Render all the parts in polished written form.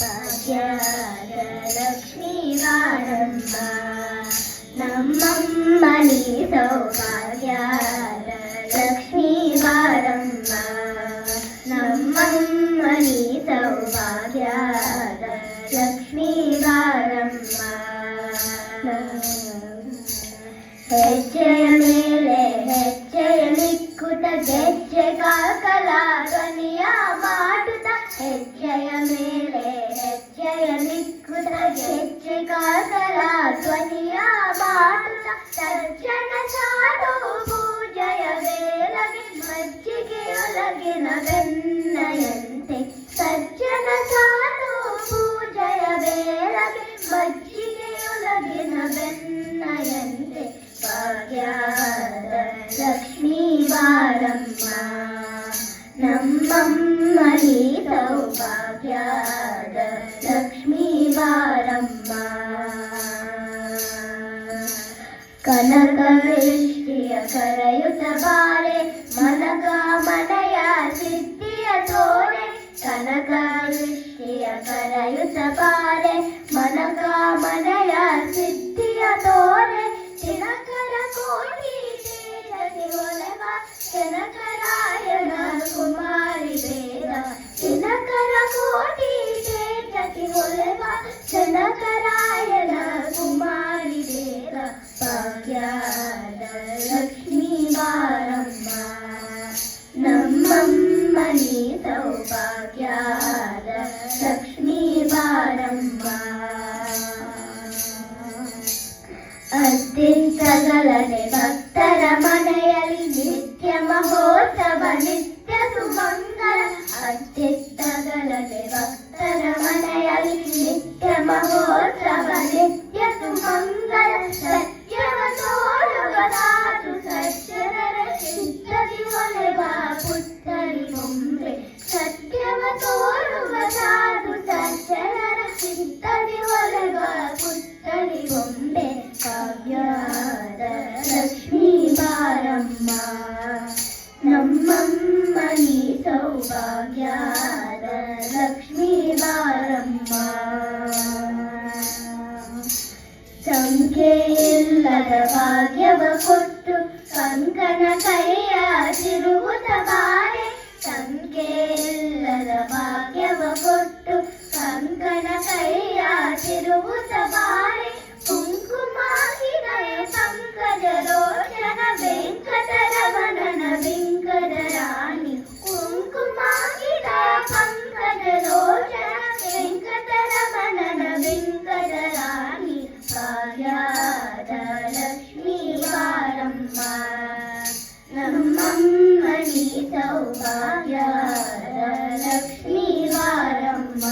ಭಾಗ್ಯದ ಲಕ್ಷ್ಮೀ ಬಾರಮ್ಮ ನಮ್ಮಮ್ಮ ನೀ ಸೌಭಾಗ್ಯದ ಲಕ್ಷ್ಮೀ ಬಾರಮ್ಮ ನಮ್ಮಮ್ಮ ನೀ ಸೌಭಾಗ್ಯದ ಲಕ್ಷ್ಮೀ ಬಾರಮ್ಮ ಹೆಜ್ಜೆಯ ಮೇಲೆ ಹೆಜ್ಜೆಯ ನಿಕ್ಕುತ ಗೆಜ್ಜೆ ಕಾಕಲ ಧ್ವನಿಯ ಮಾಡುತ್ತ ಹೆಜ್ಜೆಯ ಮೇಲೆ ಹೆಜ್ಜೆಯ ನಿಕ್ಕುತ ಗೆಜ್ಜೆ ಕಾಕಲ ಧ್ವನಿಯ ಮಾಡುತ್ತ ಸಜ್ಜನ ಸಾಧು ಪೂಜೆಯ ವೇಳೆಗೆ ಮಜ್ಜಿಗೆಯೊಳಗಿನ ಬೆಣ್ಣೆಯಂತೆ ಸಜ್ಜನ ಸಾಧು ಪೂಜೆಯ ವೇಳೆಗೆ ಮಜ್ಜಿಗೆಯೊಳಗಿನ ಬೆಣ್ಣೆಯಂತೆ ಭಾಗ್ಯದ ಲಕ್ಷ್ಮೀ ಬಾರಮ್ಮ ನಮ್ಮಮ್ಮ ನೀ ಸೌಭಾಗ್ಯದ ಲಕ್ಷ್ಮೀ ಬಾರಮ್ಮ ಕನಕವೃಷ್ಟಿಯ ಕರೆಯುತ್ತ ಬಾರೆ ಮನಕ ಮನೆಯ ಸಿದ್ಧಿಯ ತೋರೆ ಕನಕವೃಷ್ಟಿಯ ಕರೆಯುತ್ತ ಬಾರೆ ಮನಕ ಮನೆಯ ಸಿದ್ಧಿಯ ತೋರೆ ದಿನಕರ ಕೋಟಿ ತೇಜಸಿ ಒಲೆವ ಜನಕರಾಯಣ ಕುಮಾರಿ ವೇದ ದಿನಕರ ಕೋಟಿ ತೇಜಸಿ ಒಲೆವ ಜನಕರಾಯಣ ಕುಮಾರಿ ವೇದ ಭಾಗ್ಯದ ಲಕ್ಷ್ಮೀ ಬಾರಮ್ಮ ನಮ್ಮಮ್ಮ ನೀ ಸೌಭಾಗ್ಯದ ಲಕ್ಷ್ಮೀ ಬಾರಮ್ಮ ಅತ್ತಿಂತಗಲನೆ ಭಕ್ತರ ಮನೆಯಲ್ಲಿ ನಿತ್ಯ ಮಹೋತ್ಸವ ನಿತ್ಯ ಸುಮಂಗಲ ಅತ್ತಿಂತಗಲನೆ ಭಕ್ತರ ಮನೆಯಲ್ಲಿ ನಿತ್ಯ ಮಹೋತ್ಸವ ನಿತ್ಯ ಸುಮಂಗಲ ಸತ್ಯವ ತೋರುವ ಸಾಧು ಸಜ್ಜನರ ಚಿತ್ತದಿ ಒಲೆವ ಪುತ್ತರಿ ಬೊಂಬೆ ಸತ್ಯವ ತೋರುವ ಸಾಧು ಸಜ್ಜನರ ಚಿತ್ತದಿ ಒಲೆವ ಪುತ್ತರಿ ಬೊಂಬೆ ಭಾಗ್ಯದ ಲಕ್ಷ್ಮೀ ಬಾರಮ್ಮ ನಮ್ಮಮ್ಮ ನೀ ಸೌಭಾಗ್ಯದ ಲಕ್ಷ್ಮೀ ಬಾರಮ್ಮ ಸಂಖ್ಯೆಯಿಲ್ಲದ ಭಾಗ್ಯವ ಕೊಟ್ಟು ಕಂಕಣ ಕೈಯ ತಿರುವುದ ಬಾರೆ ಸಂಖ್ಯೆಯಿಲ್ಲದ ಭಾಗ್ಯವ ಕೊಟ್ಟು ಕಂಕಣ ಕೈಯ ತಿರುವುದ ಬಾರೆ ಕುಂಕುಮಾಹಿನಯ ಪಂಕಜ ಲೋಚನ ವೆಂಕಟರಮಣನ ವೆಂಕಟ ರಾಣಿ ಕುಂಕುಮಾಹಿನಯ ಪಂಕಜ ಲೋಚನ ವೆಂಕಟರಮಣನ ವೆಂಕಟ ರಾಣಿ ಭಾಗ್ಯದ ಲಕ್ಷ್ಮೀ ಬಾರಮ್ಮ ನಮ್ಮಮ್ಮ ನೀ ಸೌಭಾಗ್ಯದ ಲಕ್ಷ್ಮೀ ಬಾರಮ್ಮ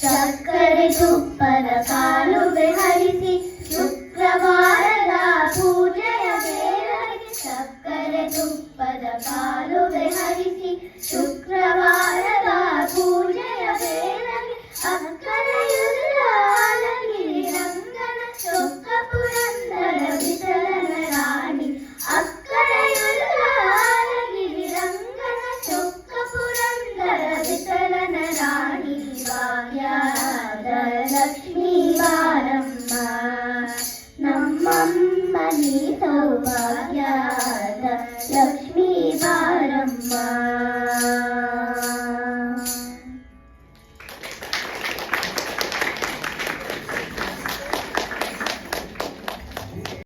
ಸಕ್ಕರೆ ತುಪ್ಪದ ಕಾಲುವೆ ಹರಿಸಿ ಶುಕ್ರವಾರದ ಪೂಜೆಯ ವೇಳೆಗೆ ಸಕ್ಕರೆ ತುಪ್ಪದ ಕಾಲುವೆ ಹರಿಸಿ ಶುಕ್ರವಾರ